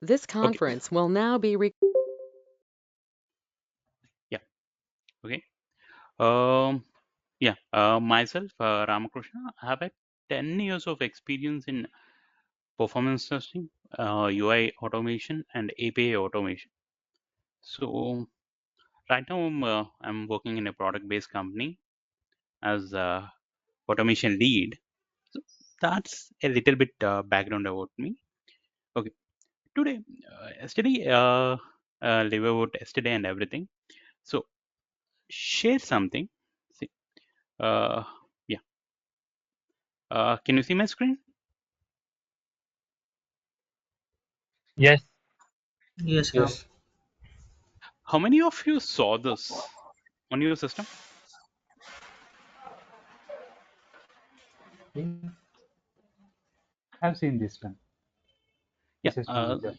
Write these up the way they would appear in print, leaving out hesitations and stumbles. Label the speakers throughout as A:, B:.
A: This
B: Okay.
A: conference will now be
B: Yeah. Okay. Yeah. Myself, Ramakrishna, I have had 10 years of experience in performance testing, UI automation, and API automation. So right now, I'm working in a product-based company as automation lead. So that's a little bit background about me. Okay. Today, yesterday, live about yesterday and everything. So share something. See, uh, yeah. Can you see my screen?
C: Yes,
D: Yes, Ram.
C: yes.
B: How many of you saw this on your system?
C: Mm, I've seen this one.
B: Yeah.
C: This is manager.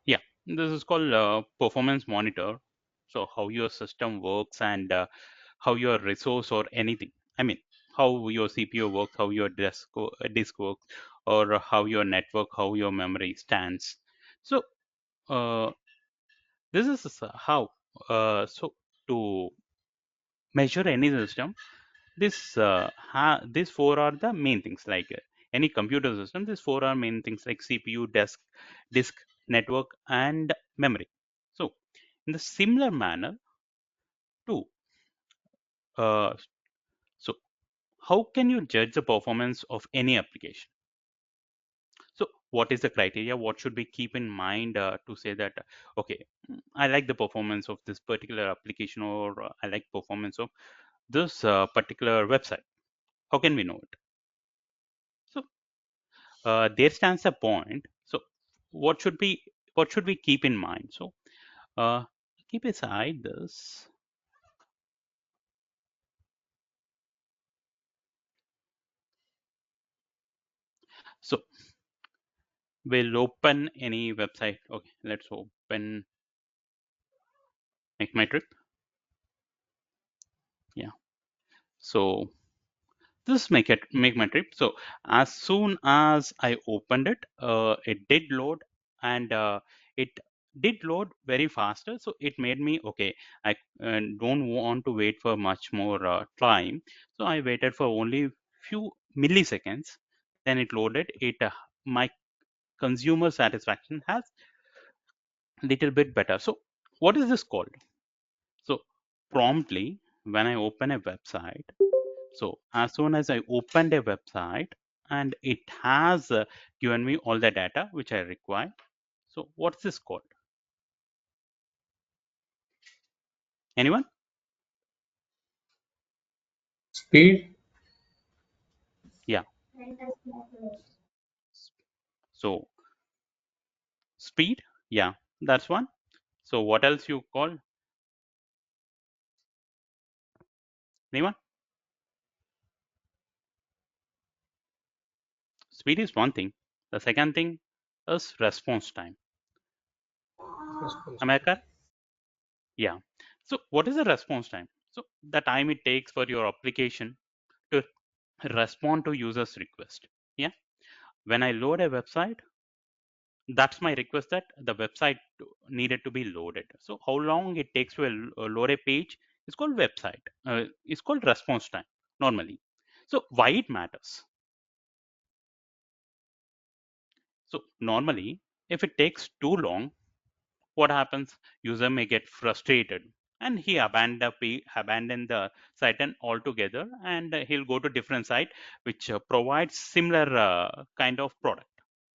B: Yeah. This is called performance monitor. So how your system works and how your resource or anything. I mean, how your CPU works, how your disk works, or how your network, how your memory stands. So uh, this is how. So to measure any system, these four are the main things. Like any computer system, these four are main things like CPU, disk, network, and memory. So in the similar manner, too. Uh, so how can you judge the performance of any application? So what is the criteria? What should we keep in mind to say that okay, I like the performance of this particular application, or I like performance of this particular website? How can we know it? So there stands a point. So what should be what should we keep in mind? So uh, keep aside this. So we'll open any website. Okay, let's open Make My Trip. Yeah. So this make my trip. So as soon as I opened it, it did load, and it did load very faster. So it made me okay. I don't want to wait for much more time. So I waited for only few milliseconds. Then it loaded. It my consumer satisfaction has little bit better. So what is this called? So promptly when I open a website, so as soon as I opened a website and it has given me all the data which I require. So what's this called? Anyone?
C: Speed.
B: Yeah. So speed. Yeah, that's one. So what else you call? Anyone? Speed is one thing. The second thing is response time.
D: Response
B: Am I
D: time.
B: correct? Yeah. So what is the response time? So the time it takes for your application to respond to users' request. Yeah. When I load a website, that's my request that the website needed to be loaded. So how long it takes to load a page is called website. It's called response time normally. So why it matters? So normally, if it takes too long, what happens? User may get frustrated and he abandon the site and altogether, and he'll go to different site which provides similar kind of product.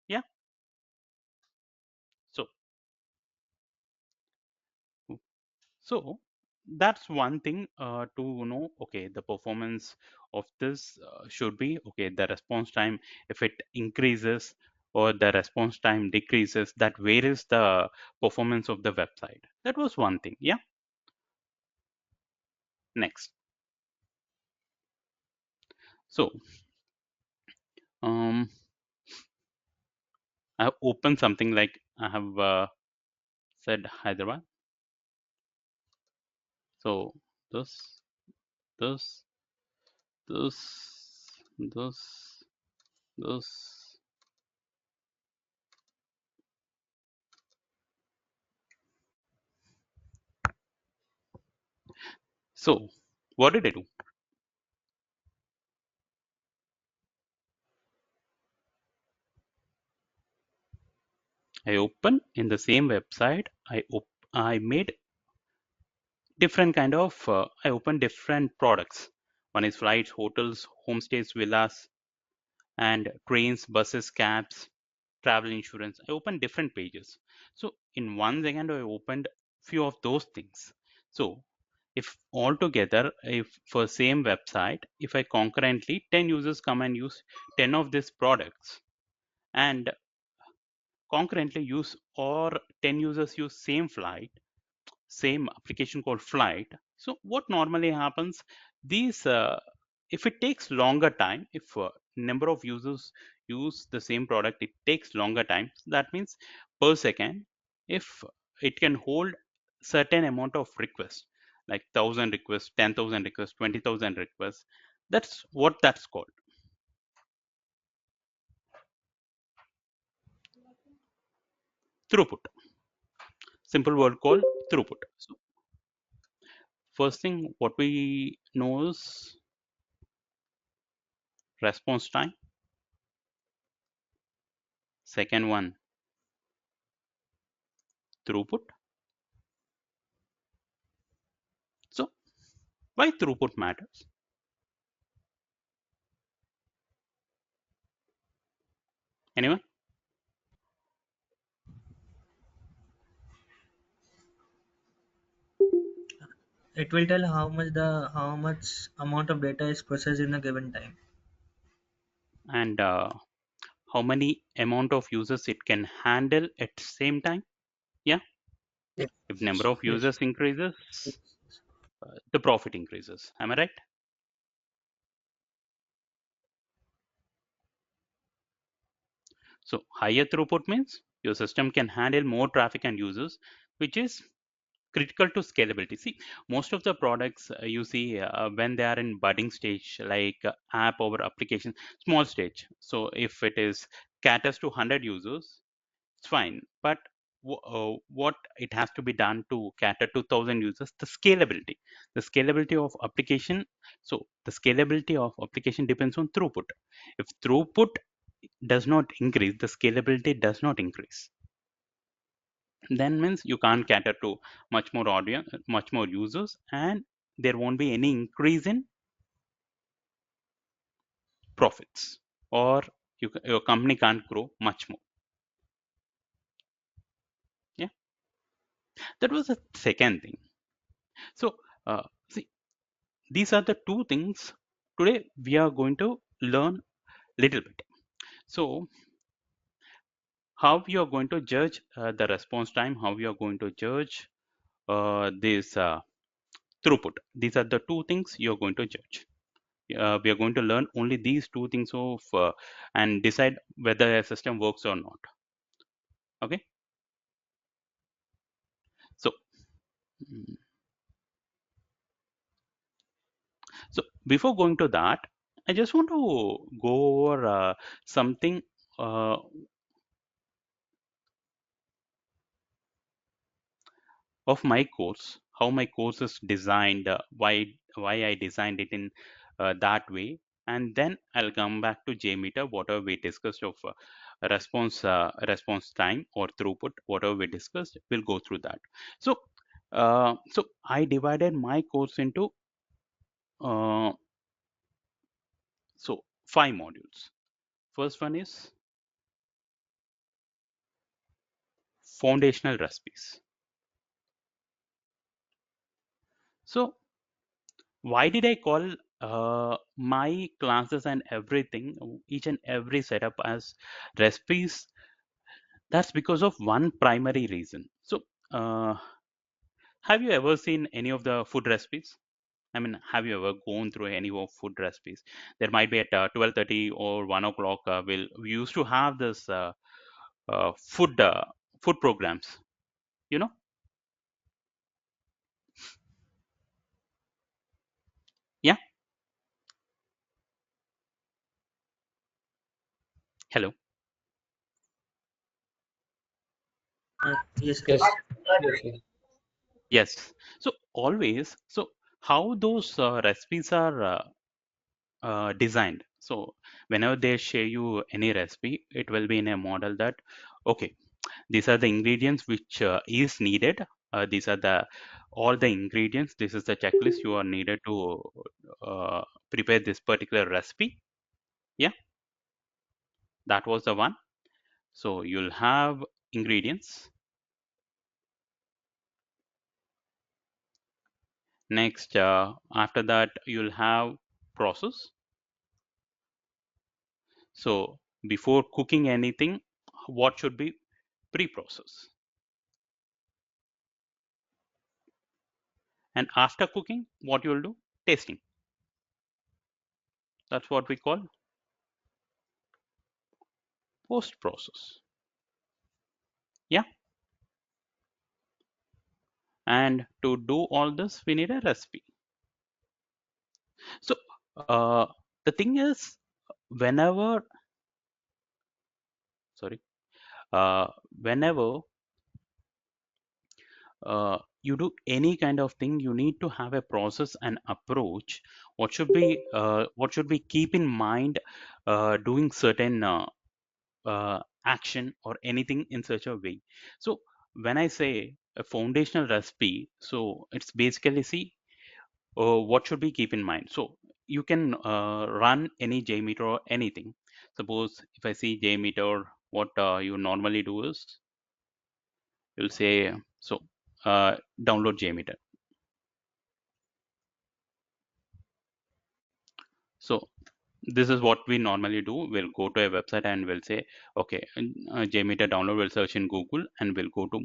B: Yeah. So So that's one thing to know. Okay, the performance of this should be okay. The response time, if it increases or the response time decreases, that varies the performance of the website. That was one thing. Yeah. Next. So um, I have opened something like I have said Hyderabad. So this, this, this, this, this, So what did I do? I opened in the same website. I made different kind of. I opened different products. One is flights, hotels, homestays, villas, and trains, buses, cabs, travel insurance. I opened different pages. So in 1 second, I opened few of those things. So if altogether, if for same website, if I concurrently 10 users come and use 10 of these products, and concurrently use or 10 users use same flight, same application called flight. So what normally happens, these if it takes longer time, if number of users use the same product, it takes longer time. That means per second, if it can hold certain amount of requests, like 1,000 requests, 10,000 requests, 20,000 requests, that's what that's called, throughput. Simple word called throughput. So first thing what we know is response time. Second one, throughput. So why throughput matters? Anyone?
D: It will tell how much amount of data is processed in a given time.
B: And how many amount of users it can handle at same time? Yeah.
D: Yes.
B: If number of
D: Yes.
B: users increases, the profit increases. Am I right? So higher throughput means your system can handle more traffic and users, which is critical to scalability. See, most of the products you see when they are in budding stage, like app over application, small stage. So if it is caters to 100 users, it's fine. But what it has to be done to cater to 1,000 users, the scalability of application. So the scalability of application depends on throughput. If throughput does not increase, the scalability does not increase. Then means you can't cater to much more audience, much more users, and there won't be any increase in profits, or your company can't grow much more. Yeah, that was the second thing. So see, these are the two things today we are going to learn little bit. So how we are going to judge the response time, how we are going to judge this throughput. These are the two things you're going to judge. We are going to learn only these two things of and decide whether a system works or not. Okay. So mm, so before going to that, I just want to go over something uh, of my course, how my course is designed, why I designed it in that way, and then I'll come back to JMeter, whatever we discussed of response time or throughput, whatever we discussed, we'll go through that. So so I divided my course into uh, so 5 modules. First one is foundational recipes. So why did I call my classes and everything, each and every setup as recipes? That's because of one primary reason. So, have you ever seen any of the food recipes? I mean, have you ever gone through any of food recipes? There might be at 12:30 or 1 o'clock. We used to have this uh, food uh, food programs. You know? Yeah. Hello.
D: Yes,
C: Yes,
D: yes.
C: yes, yes.
B: Yes. So always. So how those recipes are designed. So whenever they share you any recipe, it will be in a model that, okay, these are the ingredients which is needed. These are the all the ingredients. This is the checklist you are needed to uh, prepare this particular recipe. Yeah, that was the one. So you'll have ingredients. Next, after that, you'll have process. So before cooking anything, what should be pre-process? And after cooking, what you'll do? Tasting. That's what we call post-process. Yeah. And to do all this, we need a recipe. So uh, the thing is, whenever, sorry, uh, whenever you do any kind of thing, you need to have a process and approach. What should we keep in mind doing certain action or anything in such a way? So when I say a foundational recipe, so it's basically, see, what should we keep in mind? So you can run any JMeter or anything. Suppose if I see JMeter, what you normally do is you'll say, so download JMeter. So this is what we normally do. We'll go to a website and we'll say, okay, JMeter download. We'll search in Google and we'll go to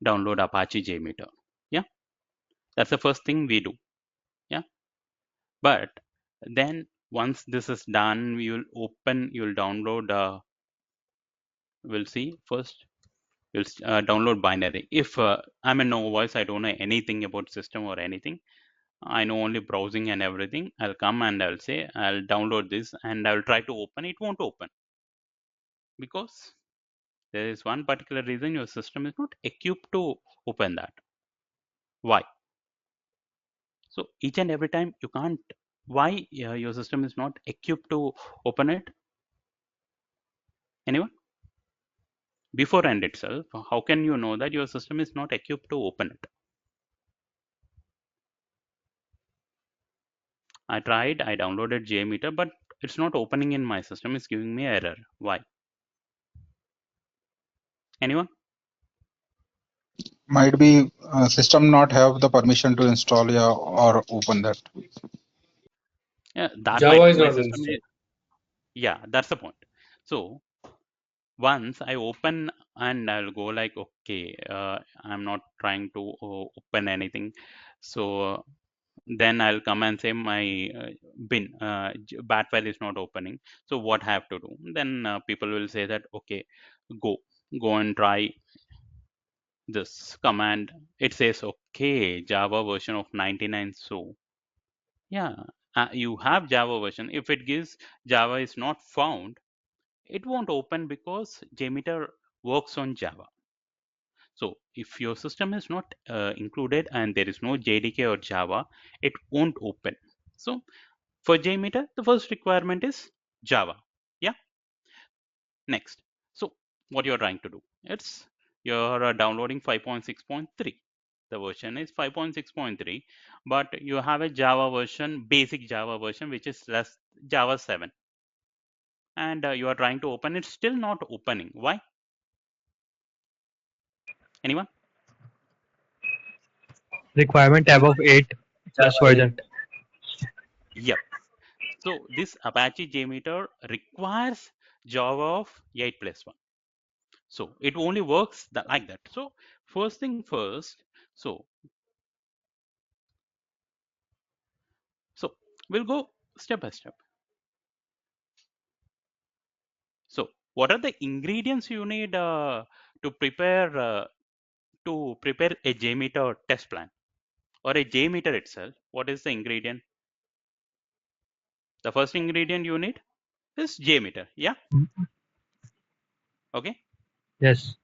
B: download Apache JMeter. Yeah, that's the first thing we do. Yeah, but then once this is done, you'll download. We'll see first. You'll download binary. If I'm a novice, I don't know anything about system or anything. I know only browsing and everything. I'll come and I'll say I'll download this and I'll try to open. It won't open because there is one particular reason your system is not equipped to open that. Why? So each and every time you can't. Why your system is not equipped to open it? Anyone? Before end itself, how can you know that your system is not equipped to open it? I tried, I downloaded JMeter, but it's not opening in my system. It's giving me error. Why? Anyone?
A: Might be system not have the permission to install, yeah, or open that.
B: Yeah, that
E: Java
B: might be
E: is
B: my
E: not
B: system.
E: installed.
B: Yeah, that's the point. So once I open and I'll go like, okay, I'm not trying to open anything. So then I'll come and say my bin bat file is not opening. So what I have to do? Then people will say that, okay, go go and try this command. It says, okay, Java version of 99. So yeah, you have Java version. If it gives Java is not found, it won't open because JMeter works on Java. So if your system is not included and there is no JDK or Java, it won't open. So for JMeter, the first requirement is Java. Yeah. Next. So what you're trying to do? It's you're downloading 5.6.3. The version is 5.6.3, but you have a Java version, basic Java version, which is less Java 7, and you are trying to open. It's still not opening. Why? Anyone?
E: Requirement
B: Anyone?
E: above 8 plus version.
B: Yep. So this Apache JMeter requires Java of 8+1. So it only works like that. So first thing first, so so we'll go step by step. So what are the ingredients you need to prepare a JMeter test plan or a JMeter itself? What is the ingredient? The first ingredient you need is JMeter. Yeah. Okay.
E: Yes.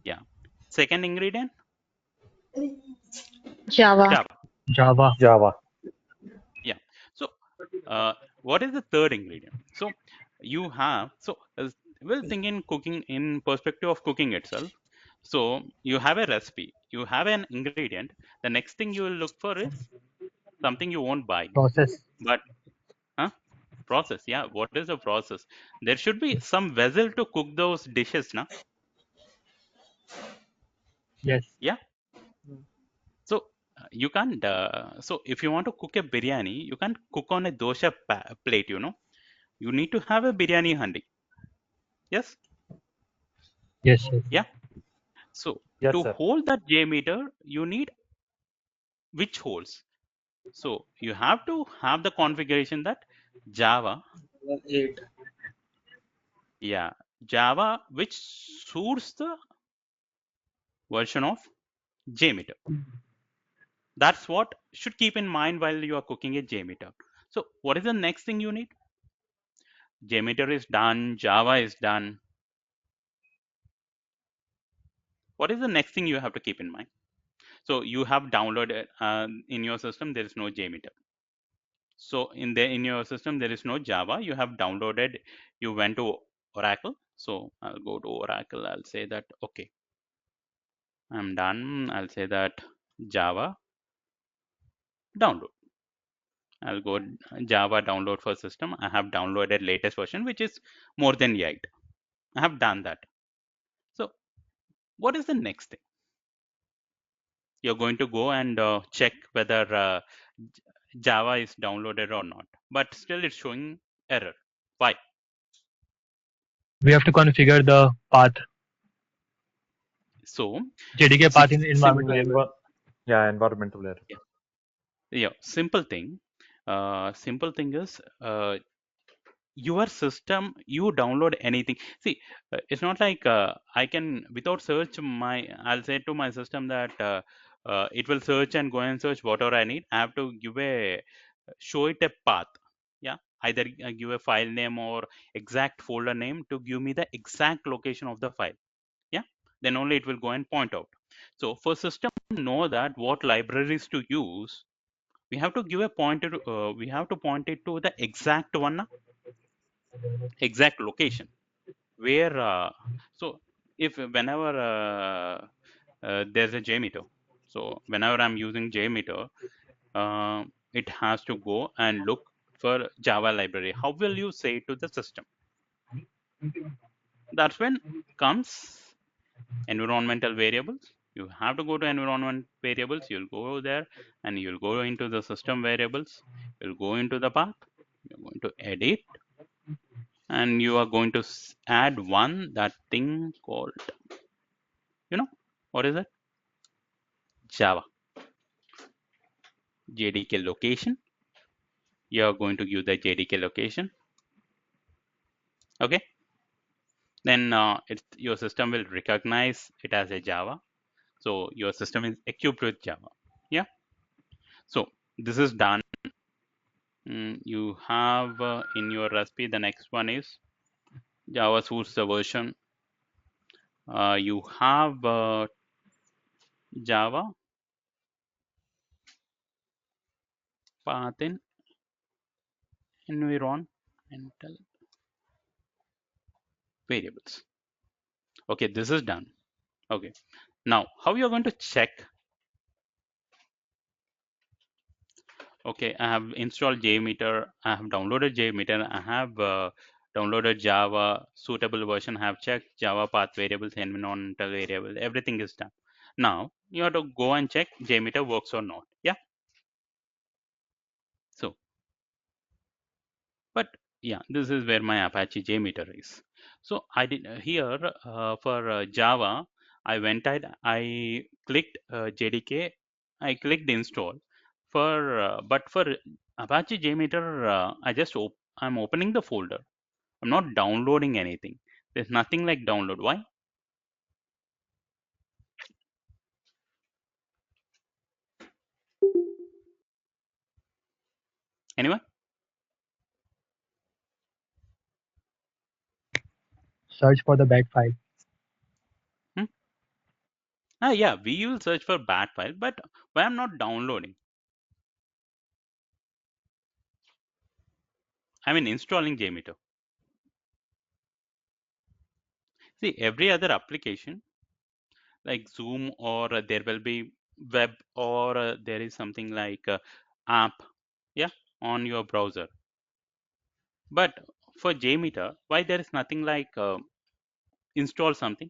B: Yeah. Second ingredient,
F: Java.
B: Java.
E: Java.
F: Java.
B: Yeah. So what is the third ingredient? So you have, so well, think in cooking in perspective of cooking itself. So you have a recipe, you have an ingredient. The next thing you will look for is something you won't buy,
E: Process.
B: but huh? Process. Yeah. What is the process? There should be some vessel to cook those dishes, na?
E: Yes.
B: Yeah. So you can't. So if you want to cook a biryani, you can't cook on a dosha plate. You need to have a biryani handi. Yes.
E: Yes. Yes.
B: Yeah. So
F: Yes,
B: to
F: sir.
B: hold that JMeter, you need which holes? So you have to have the configuration that Java,
D: 8.
B: yeah, Java which suits the version of JMeter. That's what should keep in mind while you are cooking a JMeter. So what is the next thing you need? JMeter is done, Java is done. What is the next thing you have to keep in mind? So you have downloaded in your system, there is no JMeter. So in your system there is no Java. You have downloaded. You went to Oracle. So I'll go to Oracle. I'll say that okay, I'm done. I'll say that Java download. I'll go Java download for system. I have downloaded latest version, which is more than 8. I have done that. So what is the next thing? You're going to go and check whether Java is downloaded or not. But still it's showing error. Why?
E: We have to configure the path.
B: So
E: JDK
B: see,
E: path in environment variable.
F: Yeah, environmental layer.
B: yeah, simple thing. Simple thing is your system. You download anything. See, it's not like I can without search. I'll say to my system that it will search and go and search whatever I need. I have to give a show it a path. Yeah, either give a file name or exact folder name to give me the exact location of the file. Yeah, then only it will go and point out. So for system know that what libraries to use, we have to give a pointer. We have to point it to the exact one, exact location where. So if whenever there's a JMeter, so whenever I'm using JMeter, it has to go and look for Java library. How will you say to the system? That's when comes environmental variables. You have to go to environment variables. You'll go there and you'll go into the system variables. You'll go into the path. You're going to edit and you are going to add that thing called, what is it? Java JDK location. You're going to give the JDK location. Okay. Then your system will recognize it as a Java. So your system is equipped with Java. Yeah. So this is done. You have in your recipe, the next one is Java source the version. You have Java path in environmental variables. Okay, this is done. Okay, now how you're going to check? Okay, I have installed JMeter. I have downloaded JMeter. I have downloaded Java suitable version. I have checked Java path variables, environmental variable. Everything is done. Now you have to go and check JMeter works or not. Yeah. So, but yeah, this is where my Apache JMeter is. So I did here for Java. I clicked JDK. I clicked install. But for Apache JMeter, I'm opening the folder. I'm not downloading anything. There's nothing like download. Why? Anyone?
E: Search for the bad file.
B: Hmm? Ah, yeah, we will search for bat file, but why I'm not downloading? I mean installing JMeter. See, every other application like Zoom or there will be web or there is something like app, yeah, on your browser. But for JMeter, why there is nothing like install something?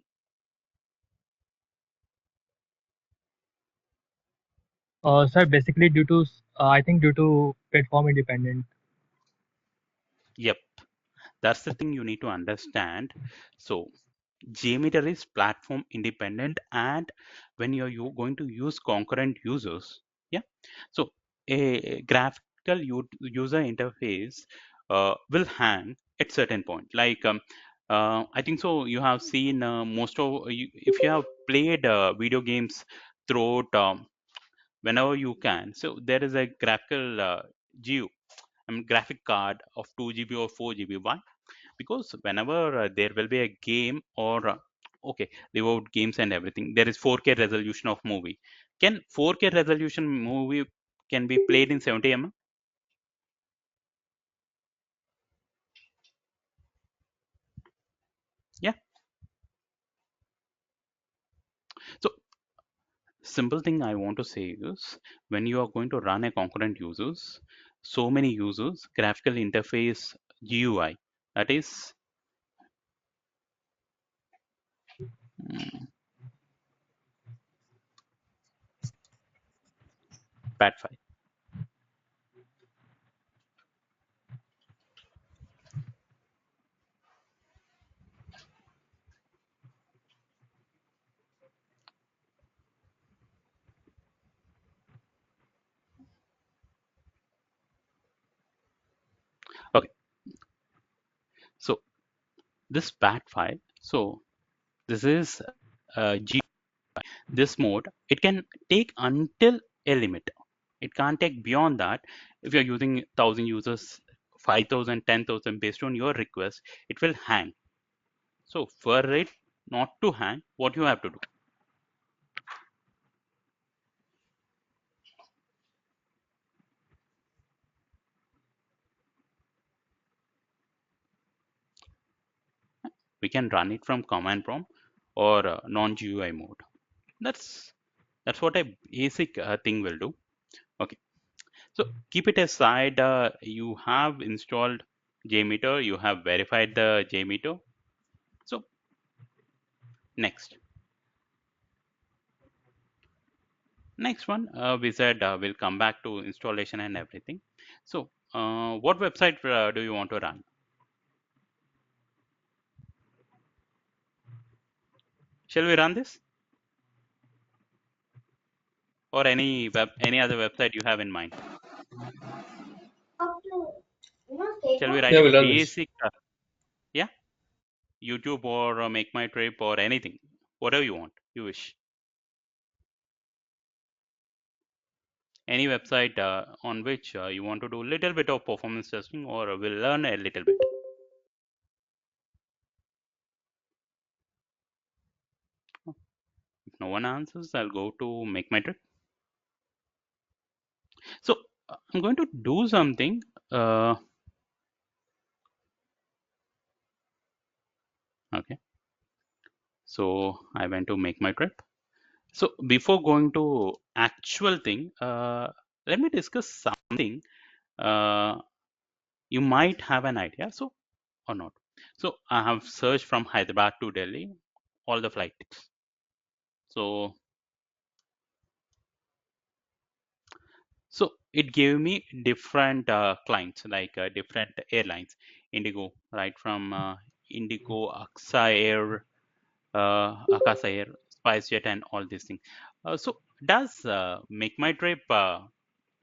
E: Sir, basically due to I think due to platform independent.
B: Yep, that's the thing you need to understand. So JMeter is platform independent, and when you're going to use concurrent users, yeah. So a graphical user interface will hang at certain point. Like I think so. You have seen most of you, if you have played video games throughout whenever you can. So there is a graphical GU, I mean graphic card of 2 GB or 4 GB. Why? Because whenever there will be a game or okay, without games and everything, there is 4K resolution of movie. Can 4K resolution movie can be played in 70 mm? Yeah. So simple thing I want to say is when you are going to run a concurrent users, so many users, graphical interface GUI, that is mm, bad file. Okay, so this bad file. So this is GUI. This mode, it can take until a limit. It can't take beyond that. If you're using 1,000 users, 5,000, 10,000, based on your request, it will hang. So for it not to hang, what you have to do? We can run it from command prompt or non-GUI mode. That's that's what a basic thing will do. Okay, so keep it aside. You have installed JMeter, you have verified the JMeter. So next one, we said we'll come back to installation and everything. So what website do you want to run? Shall we run this or any other website you have in mind? Shall we write
G: Yeah,
B: a
G: we'll run this.
B: basic, yeah, YouTube or Make My Trip or anything, whatever you want, you wish. Any website on which you want to do a little bit of performance testing or will learn a little bit. If no one answers, I'll go to Make My Trip. So I'm going to do something. Okay. So I went to Make My Trip. So before going to actual thing, let me discuss something. Uh, you might have an idea, so or not. So I have searched from Hyderabad to Delhi, all the flights. So so it gave me different clients, like different airlines, Indigo, right from Indigo, AXA Air, Akasa Air, SpiceJet, and all these things. So does Make My Trip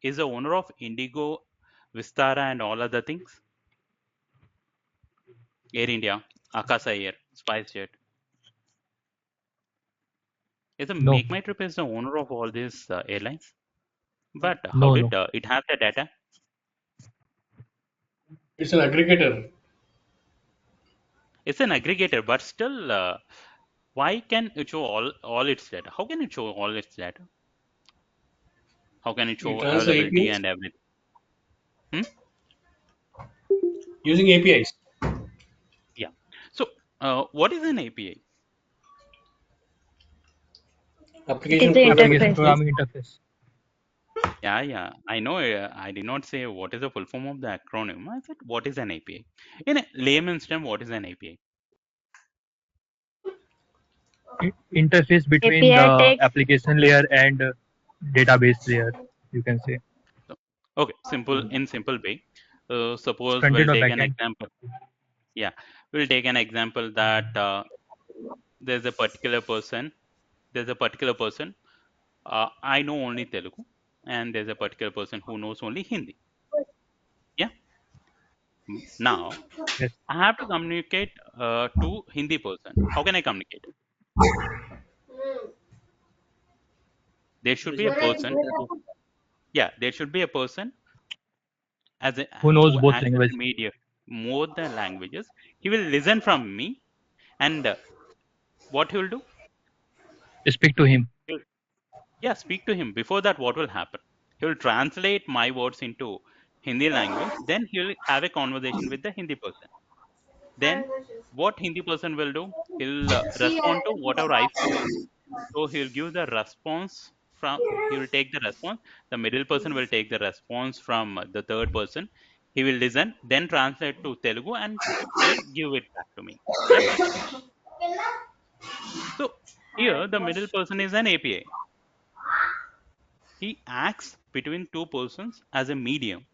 B: is the owner of Indigo, Vistara, and all other things? Air India, Akasa Air, SpiceJet. Is a
E: No,
B: Make My Trip is the owner of all these airlines? But how
E: no,
B: did
E: no.
B: it have the data?
G: It's an aggregator.
B: It's an aggregator, but still, why can it show all its data? How can it show all its data? How can it show
G: It runs the
B: availability
G: APIs.
B: and everything? Hmm?
G: using APIs.
B: Yeah. So, what is an API?
H: It is
G: Application
H: the
G: programming
E: Application
H: interface.
G: interface.
E: programming interface.
B: Yeah. I know. I did not say what is the full form of the acronym. I said what is an API. In a layman's term, what is an API?
E: Interface between
H: API
E: the
H: takes
E: application layer and database layer, you can say.
B: So, okay, in simple way.
E: It's
B: Suppose
E: front
B: we'll
E: end or
B: take
E: back
B: an
E: end.
B: example. Yeah, we'll take an example that there's a particular person. There's a particular person. I know only Telugu, and there's a particular person who knows only Hindi. Yeah. Now
E: Yes.
B: I have to communicate to Hindi person. How can I communicate? There should be
D: Using
B: a person
D: translator.
B: who, yeah, there should be a person as a
E: Who knows
B: who
E: both
B: acts as
E: language?
B: a mediator, more than languages. He will listen from me, and what he will do?
E: Speak to him.
B: He'll, yeah, speak to him. Before that, what will happen? He will translate my words into Hindi language. Then he will have a conversation with the Hindi person. Then what Hindi person will do? He'll respond to whatever I say. So he'll give the response from. He will take the response. The middle person will take the response from the third person. He will listen, then translate to Telugu, and then give it back to me. Yeah. So here the middle person is an API. He acts between two persons as a medium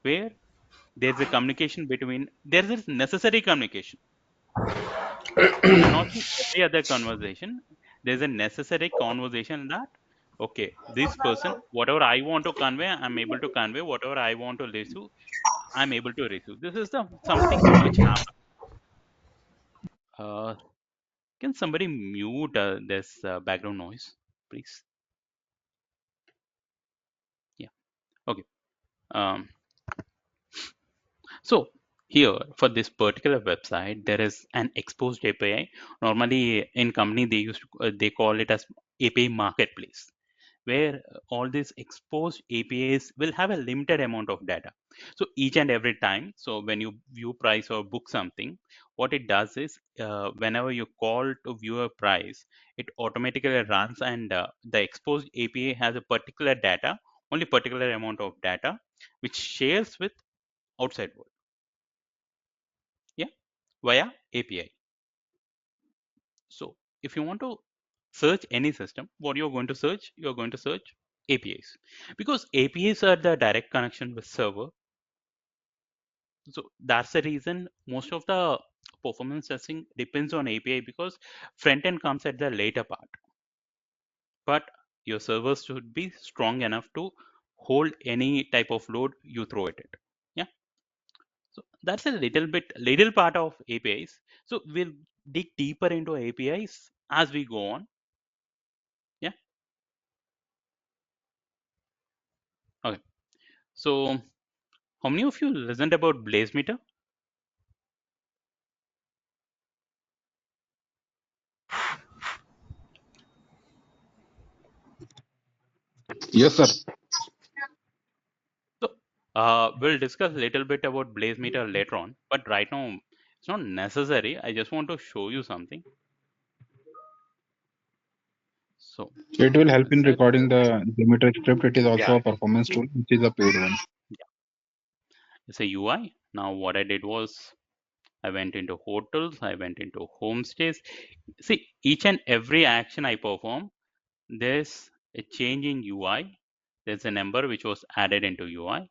B: where there's a communication between. There is necessary communication. I'm not saying every other conversation. There's a necessary conversation that, okay, this person, whatever I want to convey, I'm able to convey. Whatever I want to receive, I'm able to receive. This is the something which happens. Uh, can somebody mute this background noise, please? Yeah. Okay. Um, so here for this particular website, there is an exposed API. Normally in company they call it as API marketplace, where all these exposed APIs will have a limited amount of data. So each and every time, so when you view price or book something, what it does is whenever you call to view a price, it automatically runs, and the exposed API has a particular data, only particular amount of data, which shares with outside world. Yeah, via API. So if you want to search any system, what you're going to search? You're going to search APIs, because APIs are the direct connection with server. So that's the reason most of the performance testing depends on API, because front end comes at the later part. But your servers should be strong enough to hold any type of load you throw at it. Yeah. So that's a little part of APIs. So we'll dig deeper into APIs as we go on. Yeah. Okay. So how many of you listened about BlazeMeter?
A: Yes, sir.
B: So we'll discuss a little bit about BlazeMeter later on, but right now it's not necessary. I just want to show you something. So
A: It will help in
B: set,
A: recording the JMeter script. It is also
B: yeah,
A: a performance tool, which is a paid one.
B: yeah, it's a UI. Now what I did was I went into hotels, I went into homestays. See, each and every action I perform, there's a change in UI. There's a number which was added into UI.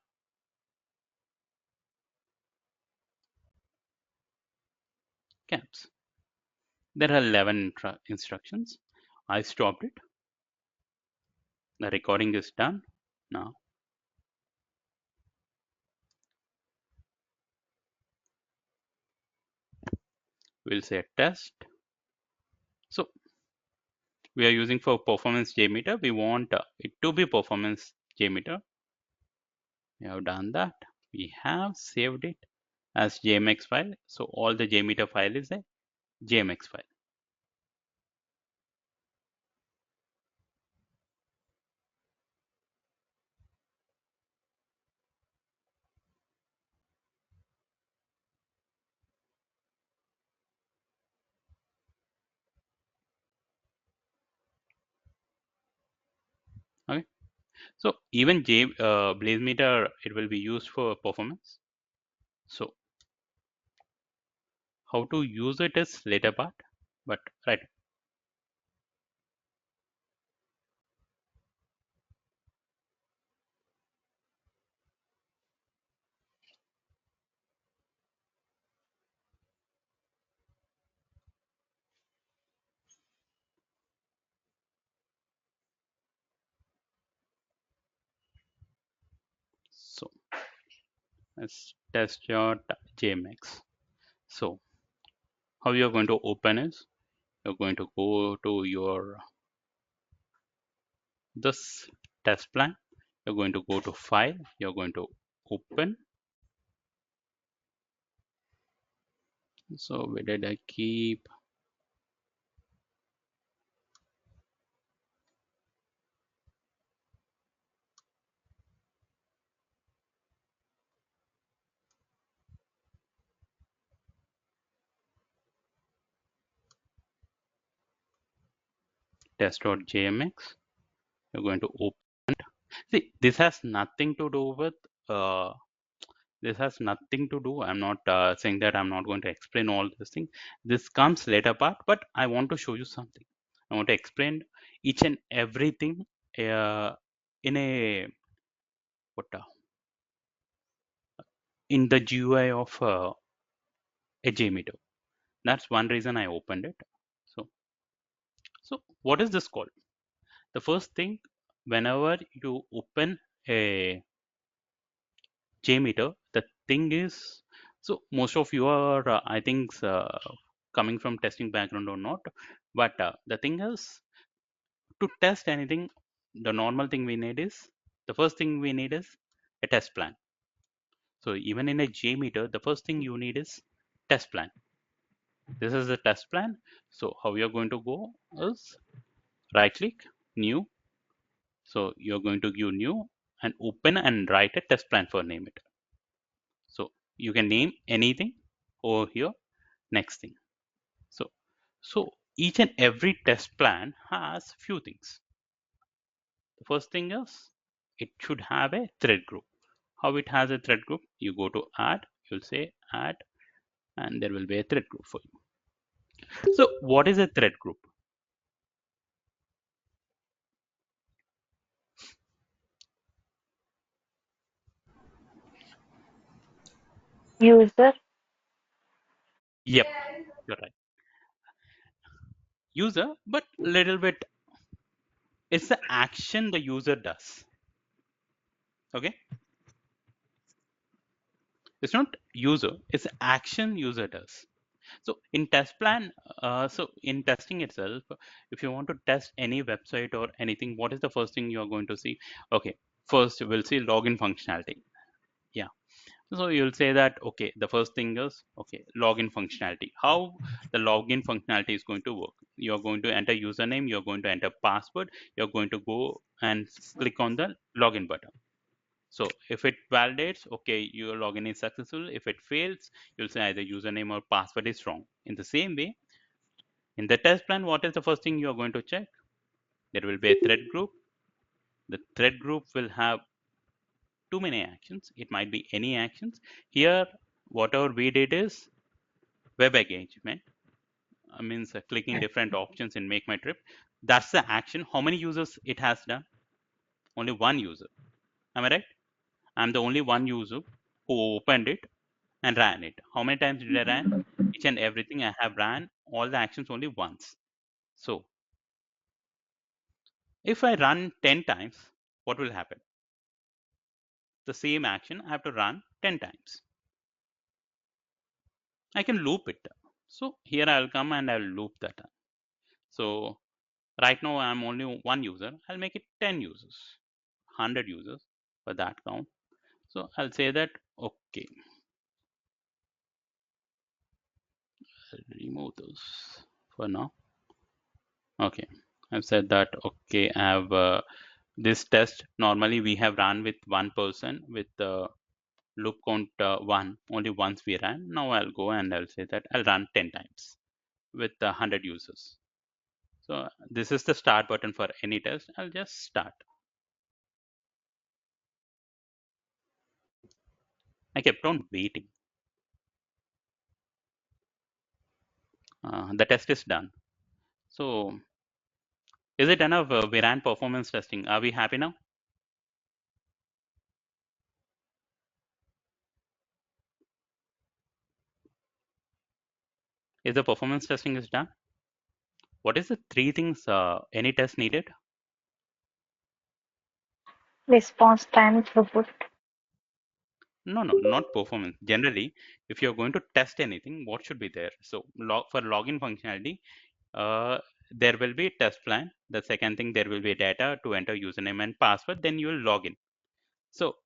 B: Caps. There are 11 instructions. I stopped it. The recording is done. Now we'll say test. So we are using for performance JMeter. We want it to be performance JMeter. We have done that. We have saved it as JMX file. So all the JMeter file is a JMX file. So even BlazeMeter, it will be used for performance. So how to use it is later part, but right. So let's test your JMX. So how you're going to open is you're going to go to your this test plan. You're going to go to file. You're going to open. So where did I keep test.jmx? You're going to open. See, this has nothing to do with uh, this has nothing to do. I'm not saying that I'm not going to explain all this thing. This comes later part, but I want to show you something. I want to explain each and everything in a what in the GUI of a JMeter. That's one reason I opened it. So what is this called? The first thing, whenever you open a JMeter, the thing is, so most of you are, I think, coming from testing background or not, but the thing is, to test anything, the normal thing we need is, the first thing we need is a test plan. So even in a JMeter, the first thing you need is test plan. This is the test plan. So how you're going to go is right click, new. So you're going to give new and open and write a test plan for name it. So you can name anything over here. Next thing. So each and every test plan has few things. The first thing is it should have a thread group. How it has a thread group? You go to add, you'll say add, and there will be a thread group for you. So what is a thread group?
G: User.
B: Yep, you're right. User, but little bit, it's the action the user does. Okay, it's not user, it's action user does. So in test plan, so in testing itself, if you want to test any website or anything, what is the first thing you're going to see? Okay, first we'll see login functionality. Yeah, so you'll say that, okay, the first thing is, okay, login functionality. How the login functionality is going to work? You're going to enter username, you're going to enter password, you're going to go and click on the login button. So if it validates, okay, your login is successful. If it fails, you'll say either username or password is wrong. In the same way, in the test plan, what is the first thing you are going to check? There will be a thread group. The thread group will have too many actions. It might be any actions. Here, whatever we did is web engagement. Means clicking different options in make my trip. That's the action. How many users it has done? Only one user. Am I right? I'm the only one user who opened it and ran it. How many times did I run? Each and everything I have ran all the actions only once. So if I run 10 times, what will happen? The same action I have to run 10 times. I can loop it. So here I'll come and I'll loop that. So right now I'm only one user. I'll make it 10 users, 100 users for that count. So I'll say that, okay, I'll remove this for now. Okay, I've said that, okay, I have this test. Normally we have run with one person with the loop count 1. Only once we ran. Now I'll go and I'll say that I'll run 10 times with 100 users. So this is the start button for any test. I'll just start. I kept on waiting. The test is done. So is it enough? We ran performance testing. Are we happy now? Is the performance testing is done? What is the three things any test needed?
G: Response time throughput.
B: No, no, not performance. Generally, if you're going to test anything, what should be there? So for login functionality, uh, there will be a test plan. The second thing, there will be data to enter username and password. Then you will log in. So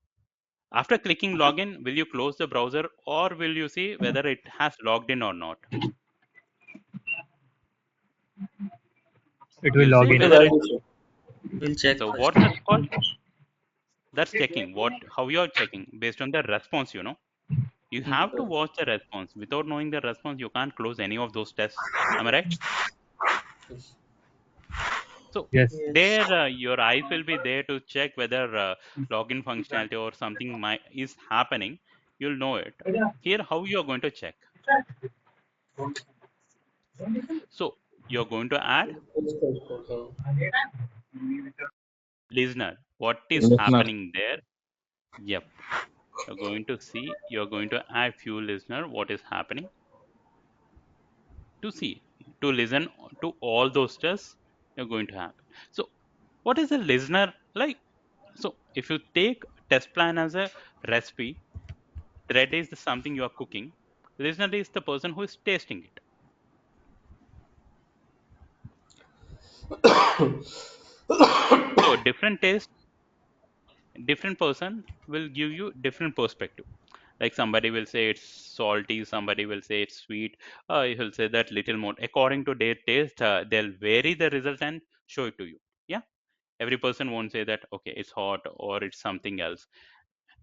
B: after clicking login, will you close the browser or will you see whether it has logged in or not?
E: It will
B: You'll
E: log
B: say
E: in.
B: whether it.
D: We'll check
B: So
D: first.
B: what's that called? That's checking. How you're checking based on the response, You have to watch the response. Without knowing the response, you can't close any of those tests. Am I right? So
E: Yes.
D: Yes.
B: there, your eyes will be there to check whether login functionality or something is happening. You'll know it. Here, how you are going to check. So you're going to add listener. What is
A: Listener.
B: happening there? Yep. You're going to see. You're going to add few listener. What is happening to see to listen to all those tests. You're going to happen. So what is a listener like? So if you take test plan as a recipe, bread is the something you are cooking. Listener is the person who is tasting it. So different taste, different person will give you different perspective. Like somebody will say it's salty, somebody will say it's sweet. He'll say that little more. According to their taste, they'll vary the result and show it to you. Yeah, every person won't say that okay, it's hot or it's something else.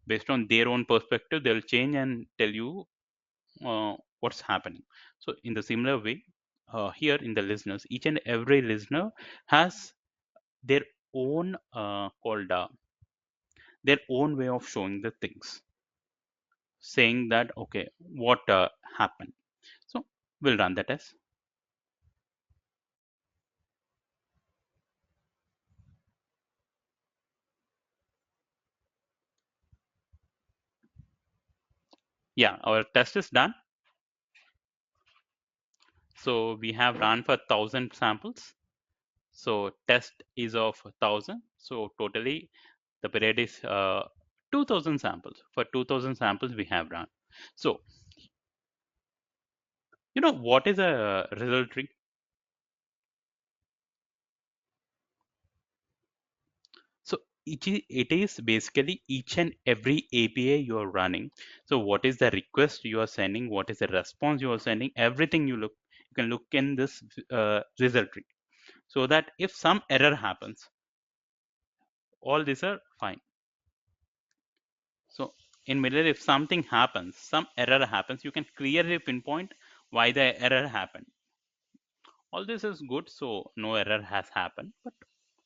B: Based on their own perspective, they'll change and tell you what's happening. So in the similar way, here in the listeners, each and every listener has their own called their own way of showing the things, saying that okay, what happened. So we'll run the test. Yeah, our test is done. So we have run for 1,000 samples. So test is of 1,000. So totally the period is 2,000 samples. For 2,000 samples we have run. So what is a result tree? So it is basically each and every API you are running. So what is the request you are sending? What is the response you are sending? Everything you can look in this result tree. So that if some error happens, all these are fine. So in middle, if something happens, some error happens, you can clearly pinpoint why the error happened. All this is good, so no error has happened. But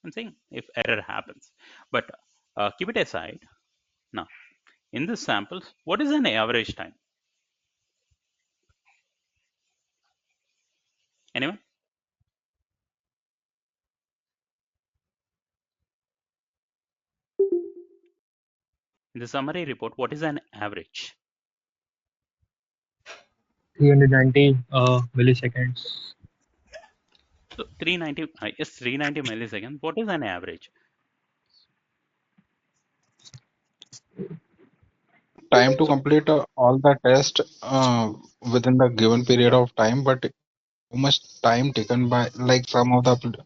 B: I'm saying if error happens, but keep it aside. Now, in this samples, what is an average time? Anyone? In the summary report, what is an average?
E: 390 milliseconds.
B: So 390, yes, 390 milliseconds. What is an average?
A: Time to
B: So
A: complete all the test within the given period of time, but how much time taken by like some of the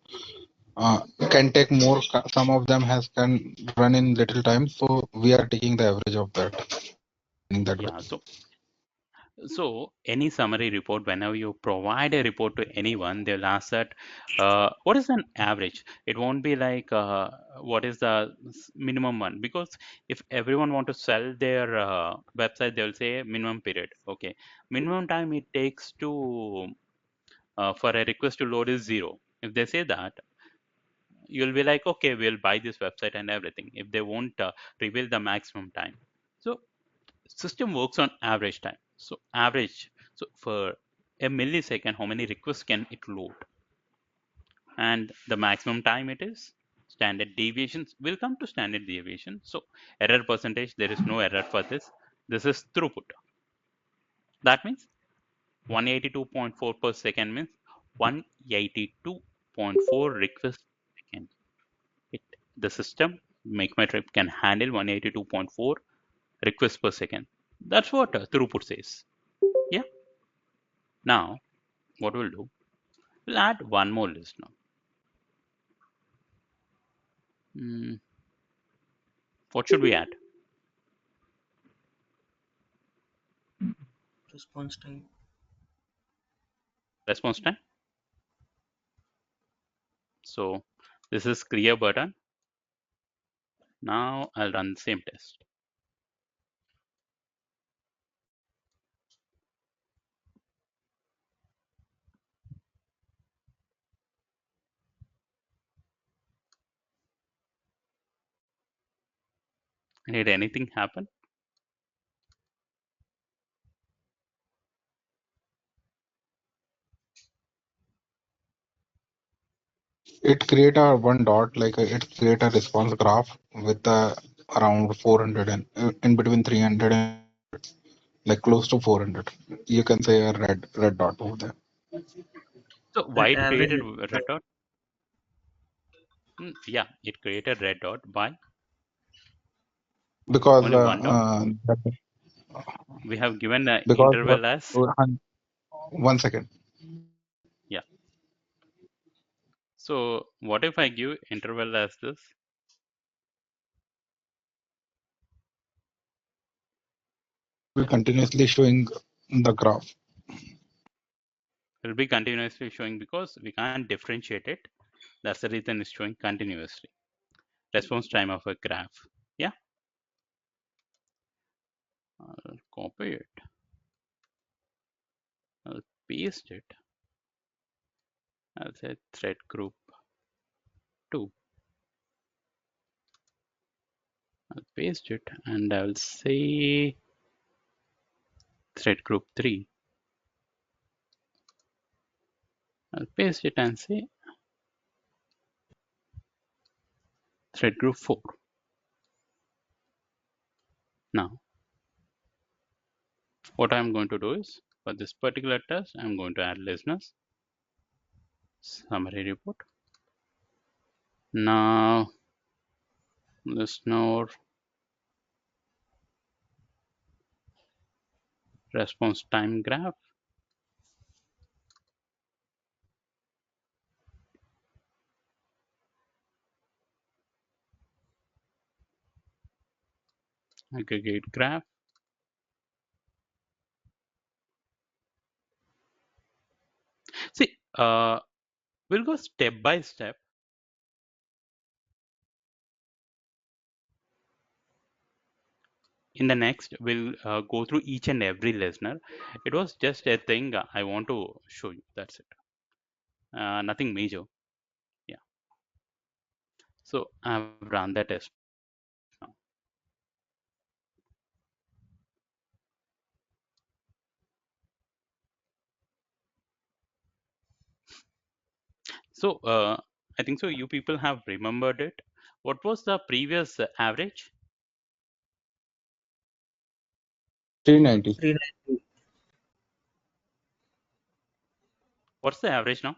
A: can take more, some of them has can run in little time. So we are taking the average of that in that way.
B: yeah, so any summary report, whenever you provide a report to anyone, they'll ask that what is an average? It won't be like what is the minimum one, because if everyone want to sell their website, they'll say minimum period. Okay, minimum time it takes to for a request to load is 0. If they say that, you'll be like, okay, we'll buy this website and everything. If they won't reveal the maximum time, so system works on average time. So average, so for a millisecond, how many requests can it load? And the maximum time it is. Standard deviations will come to standard deviation. So error percentage, there is no error for this. This is throughput. That means 182.4 per second means 182.4 requests per second. It, the system make my trip can handle 182.4 requests per second. That's what throughput says. Yeah. Now what we'll do, we'll add one more list now. What should we add?
D: Response time.
B: Response time. So this is clear button. Now I'll run the same test. Did anything happen?
A: It create a one dot, like it create a response graph with around 400 and in between 300 and like close to 400. You can say a red dot over there.
B: So why
D: At
B: it
D: average,
B: created red dot? Yeah, it created red dot by
A: Because
B: only one dot.
A: that-
B: We have given the
A: because
B: interval as,
A: one second.
B: yeah. So what if I give interval as this?
A: Will continuously showing the graph.
B: It will be continuously showing because we can't differentiate it. That's the reason it's showing continuously. Response time of a graph. Yeah, I'll copy it. I'll paste it. I'll say thread group 2. I'll paste it and I'll say thread group 3. I'll paste it and say thread group 4. Now, what I'm going to do is, for this particular test, I'm going to add listeners, summary report. Now, listener response time graph, aggregate graph. See, we'll go step by step. In the next, we'll go through each and every listener. It was just a thing I want to show you. That's it. Nothing major. Yeah. So I've run the test now. So I think so. You people have remembered it. What was the previous average?
A: 390.
D: 390.
B: What's the average now?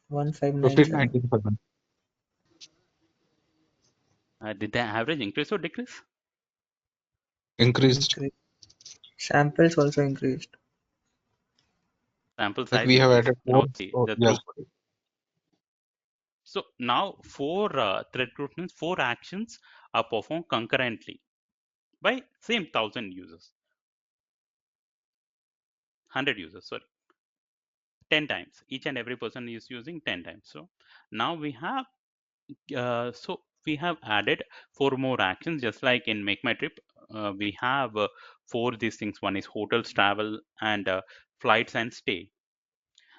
D: 1597.
A: 1597.
B: Did the average increase or decrease?
A: Increased.
D: Increase. Samples also increased.
B: Sample
A: Like
B: size
A: we have
B: increase.
A: added
B: Now
A: four.
B: see
A: So
B: the
A: yes.
B: throughput. So now four thread group means 4 actions are performed concurrently by same 1,000 users, 100 users, sorry, 10 times. Each and every person is using 10 times. So now we have, we have added 4 more actions, just like in Make My Trip. We have 4 these things. One is hotels, travel, and flights and stay.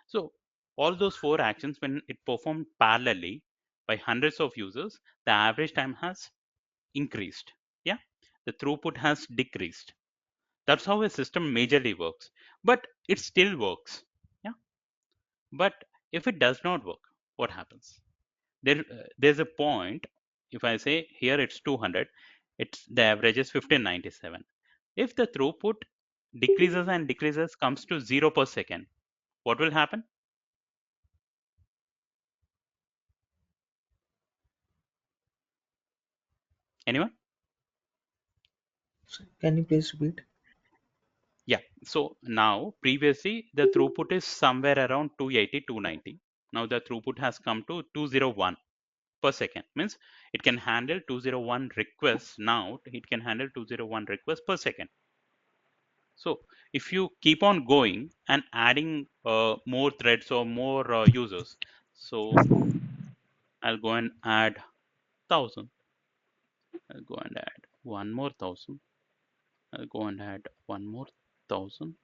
B: So all those 4 actions, when it performed parallelly by hundreds of users, the average time has increased. Yeah. the throughput has decreased. That's how a system majorly works, but it still works. Yeah. But if it does not work, what happens? There's a point. If I say here it's 200, it's the average is 1597. If the throughput decreases and decreases, comes to 0 per second, what will happen? Anyone?
D: Can you please repeat?
B: Yeah. So now previously the throughput is somewhere around 280, 290. Now the throughput has come to 201 per second. Means it can handle 201 requests. Now it can handle 201 requests per second. So if you keep on going and adding more threads or more users, so I'll go and add 1000. I'll go and add one more 1000. I'll go and add one more 1000,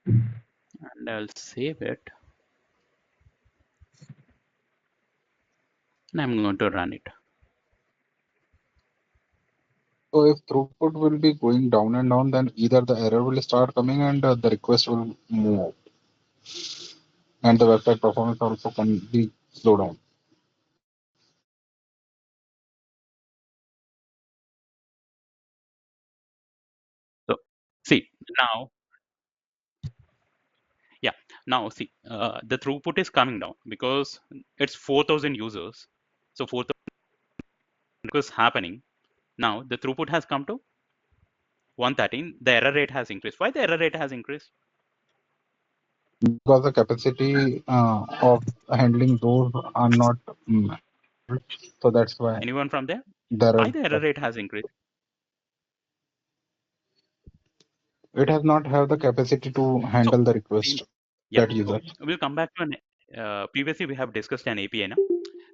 B: and I'll save it, and I'm going to run it.
A: So if throughput will be going down and down, then either the error will start coming and the request will move, and the website performance also can be slow down.
B: So see now, yeah, now see the throughput is coming down because it's 4000 users. So 4000 requests happening. Now the throughput has come to 113. The error rate has increased. Why the error rate has increased?
A: Because the capacity of handling those are not so that's why
B: Anyone from there?
A: there
B: Why
A: are
B: the error rate has increased?
A: it has not have the capacity to
B: So
A: handle the
B: see,
A: request
B: yeah.
A: that
B: So
A: user.
B: we'll come back to an. Previously, we have discussed an API. Na?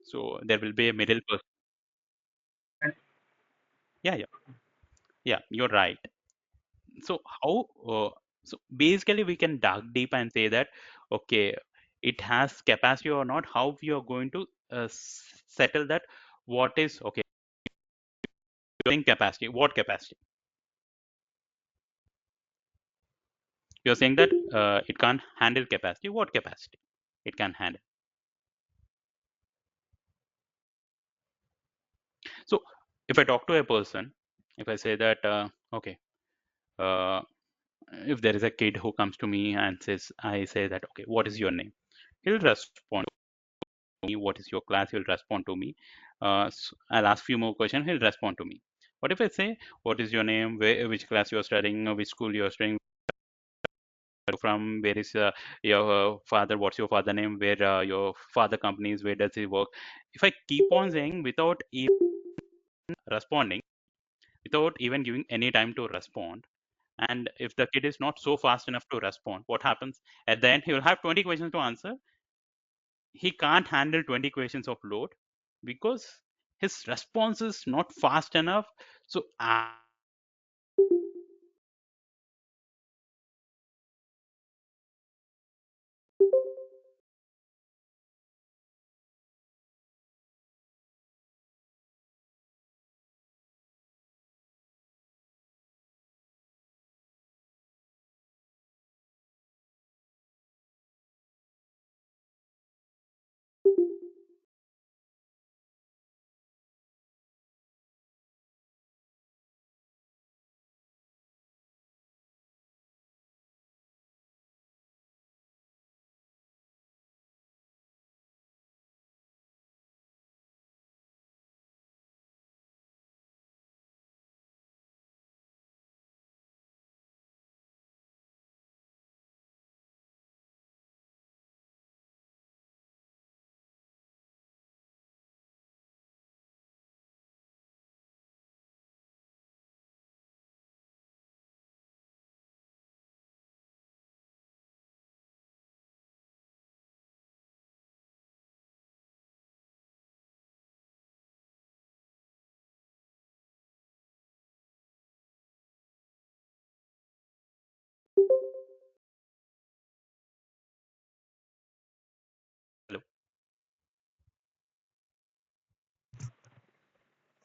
B: So there will be a middle person. Yeah, yeah, yeah. You're right. So how? So basically, we can dive deep and say that okay, it has capacity or not. How we are going to settle that? What is okay? Saying capacity. What capacity? You're saying that it can't handle capacity. What capacity? It can handle. So if I talk to a person, if I say that okay. Uh, if there is a kid who comes to me and says, I say that, okay, what is your name? He'll respond to me. What is your class? He'll respond to me. I'll ask few more questions. He'll respond to me. What if I say, what is your name? Which class you're studying? Which school you're studying from? Where is your father? What's your father name? Where your father company is? Where does he work? If I keep on saying without even responding, without even giving any time to respond, and if the kid is not so fast enough to respond, what happens? At the end, he will have 20 questions to answer. He can't handle 20 questions of load because his response is not fast enough. So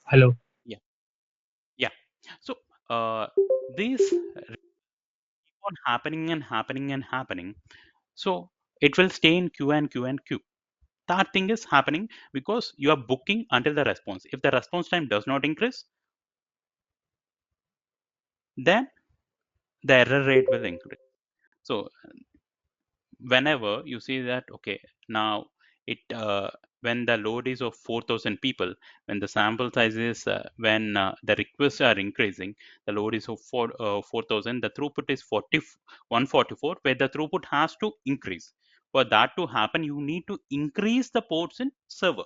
E: Hello.
B: Yeah, yeah. So this keep on happening and happening and happening. So it will stay in queue and queue and queue. That thing is happening because you are booking until the response. If the response time does not increase, then the error rate will increase. So whenever you see that, okay, now it when the load is of 4,000 people, when the sample size is when the requests are increasing, the load is of 4,000, the throughput is 144, where the throughput has to increase. For that to happen, you need to increase the ports in server.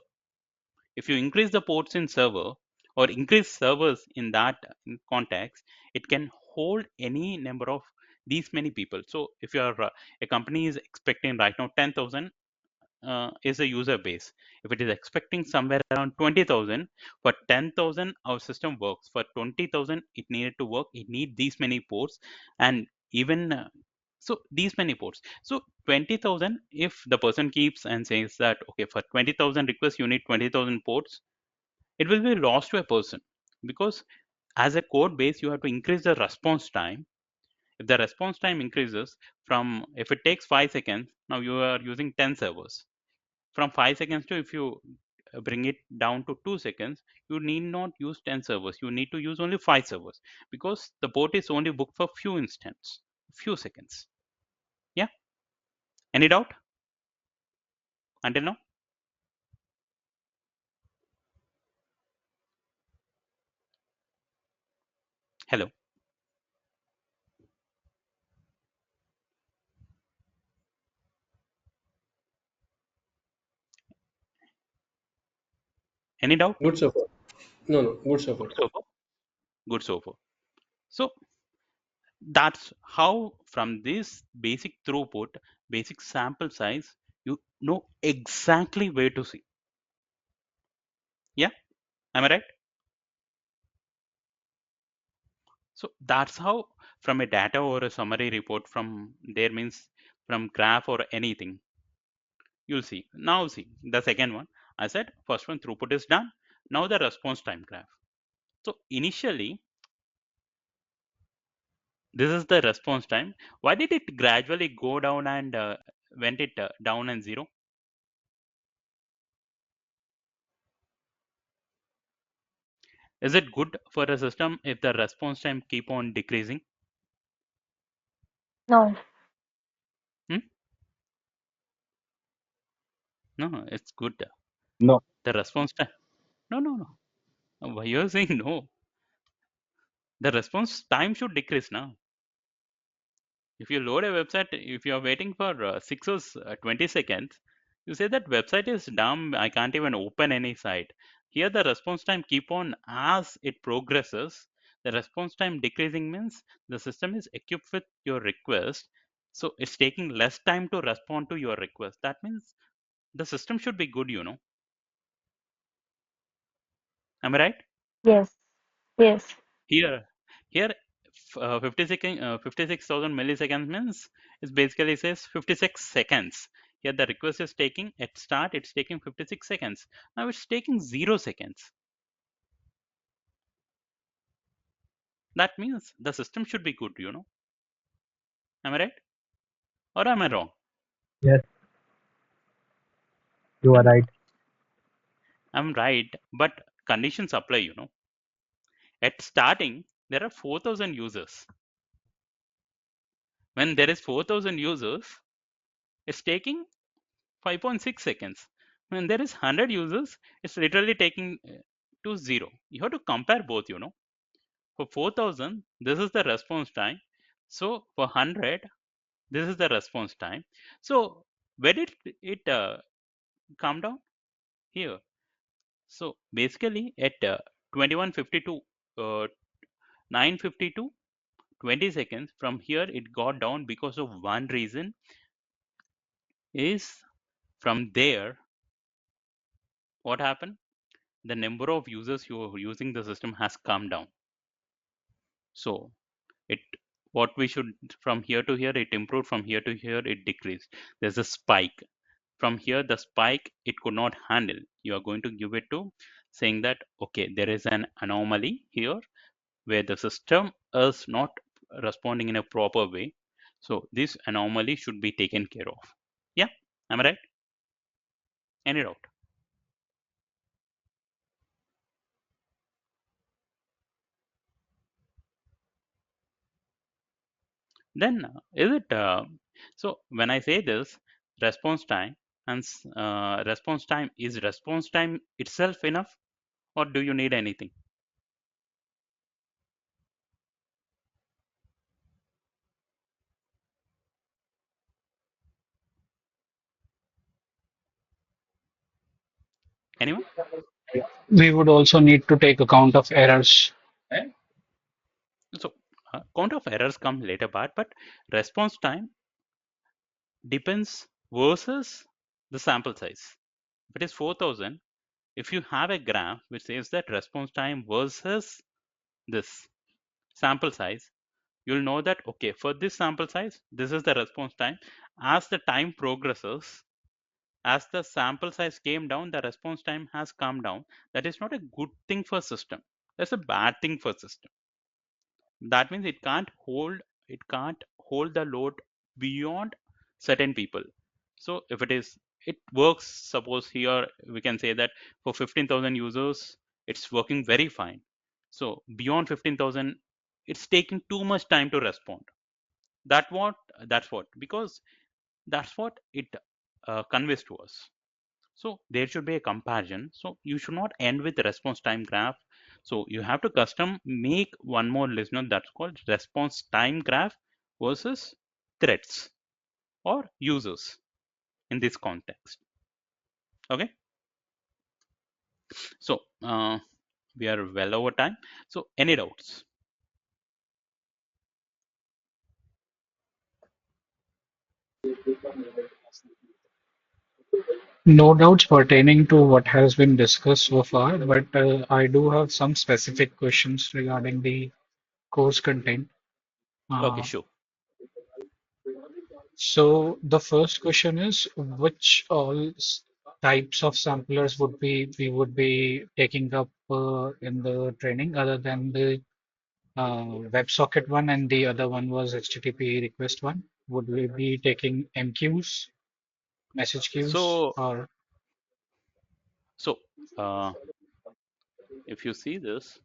B: If you increase the ports in server or increase servers in that context, it can hold any number of these many people. So if you are a company is expecting right now 10,000 is a user base. If it is expecting somewhere around 20,000, for 10,000 our system works. For 20,000 it needed to work. It need these many ports, and even so these many ports. So 20,000, if the person keeps and says that okay, for 20,000 requests you need 20,000 ports, it will be lost to a person, because as a code base you have to increase the response time. If the response time increases from, if it takes 5 seconds, now you are using 10 servers. From 5 seconds to, if you bring it down to 2 seconds, you need not use 10 servers, you need to use only 5 servers, because the port is only booked for few instants, few seconds. Yeah, any doubt until now? Hello, any doubt?
H: Good so far. No, no, good so far.
B: Good so far. Good so far. So that's how from this basic throughput, basic sample size, you know exactly where to see. Yeah, am I right? So that's how, from a data or a summary report from there, means from graph or anything, you'll see. Now see the second one. I said first one throughput is done. Now the response time graph. So initially this is the response time. Why did it gradually go down and went it down and zero? Is it good for a system if the response time keep on decreasing?
G: No.
B: Hmm? No, it's good.
A: No.
B: The response time. No, no, no. Why you're saying no? The response time should decrease now. If you load a website, if you are waiting for 6 or 20 seconds, you say that website is dumb, I can't even open any site. Here the response time keep on, as it progresses, the response time decreasing means the system is equipped with your request. So it's taking less time to respond to your request. That means the system should be good, you know. Am I right?
G: Yes. Yes.
B: Here, here, 56,000 milliseconds means it basically says 56 seconds. Here the request is taking, at start it's taking 56 seconds. Now it's taking 0 seconds. That means the system should be good, you know. Am I right? Or am I wrong?
E: Yes, you are
B: Hmm?
E: right.
B: I'm right, but conditions apply, you know. At starting, there are 4,000 users. When there is 4,000 users, it's taking 5.6 seconds. When there is 100 users, it's literally taking to 0. You have to compare both, you know. For 4,000, this is the response time. So for 100, this is the response time. So where did it come down? Here. So basically at 2152, 952, 20 seconds, from here it got down because of one reason, is from there what happened? The number of users who are using the system has come down. So it, what we should, from here to here it improved, from here to here it decreased. There's a spike. From here the spike it could not handle. You are going to give it to saying that, okay, there is an anomaly here where the system is not responding in a proper way. So this anomaly should be taken care of. Yeah, am I right? Any doubt? Then is it so when I say this response time and response time, is response time itself enough, or do you need anything? Anyone?
C: We would also need to take account of errors.
B: So count of errors come later part, but response time depends versus the sample size. If it is 4000, if you have a graph which says that response time versus this sample size, you'll know that, okay, for this sample size, this is the response time. As the time progresses, as the sample size came down, the response time has come down. That is not a good thing for system. That's a bad thing for system. That means it can't hold the load beyond certain people. So if it works, suppose here we can say that for 15,000 users it's working very fine. So beyond 15,000 it's taking too much time to respond. That's what because that's what it conveys to us. So there should be a comparison. So you should not end with the response time graph. So you have to custom make one more listener that's called response time graph versus threads or users in this context. Okay. So we are well over time. So any doubts?
C: No doubts pertaining to what has been discussed so far, but I do have some specific questions regarding the course content.
B: Okay,
C: Uh,
B: sure.
C: so the first question is, which all types of samplers would we would be taking up in the training, other than the WebSocket one, and the other one was HTTP request one? Would we be taking MQs, message queues,
B: So
C: or
B: so uh, if you see this,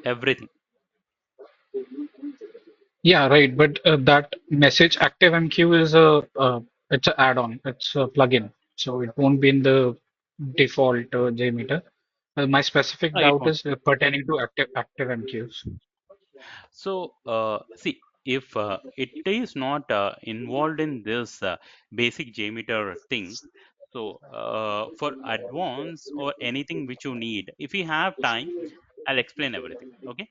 B: everything.
C: yeah, right. But that message active MQ is a it's an add-on. It's a plugin, so it won't be in the default JMeter. My specific
B: It
C: doubt
B: won't.
C: is pertaining to active MQs.
B: So, see, if it is not involved in this basic JMeter thing, so for advance or anything which you need, if you have time, I'll explain everything. Okay.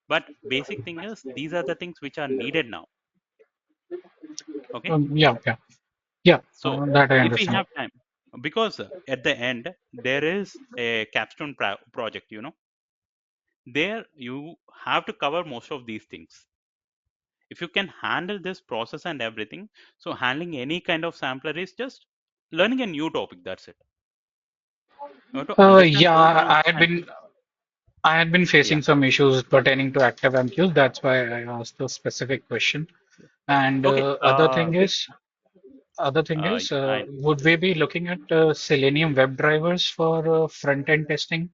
B: But basic thing is these are the things which are needed now. Okay.
C: Yeah, yeah, yeah.
B: So
C: That I
B: if we
C: understand.
B: have time, because at the end there is a capstone project, there you have to cover most of these things. If you can handle this process and everything, so handling any kind of sampler is just learning a new topic. That's it. You have to understand
C: Yeah,
B: those rules
C: I had been
B: yeah.
C: facing some issues pertaining to active MQs. That's why I asked the specific question. And
B: Okay.
C: other thing is,
B: I
C: would we be looking at Selenium WebDrivers for front-end testing?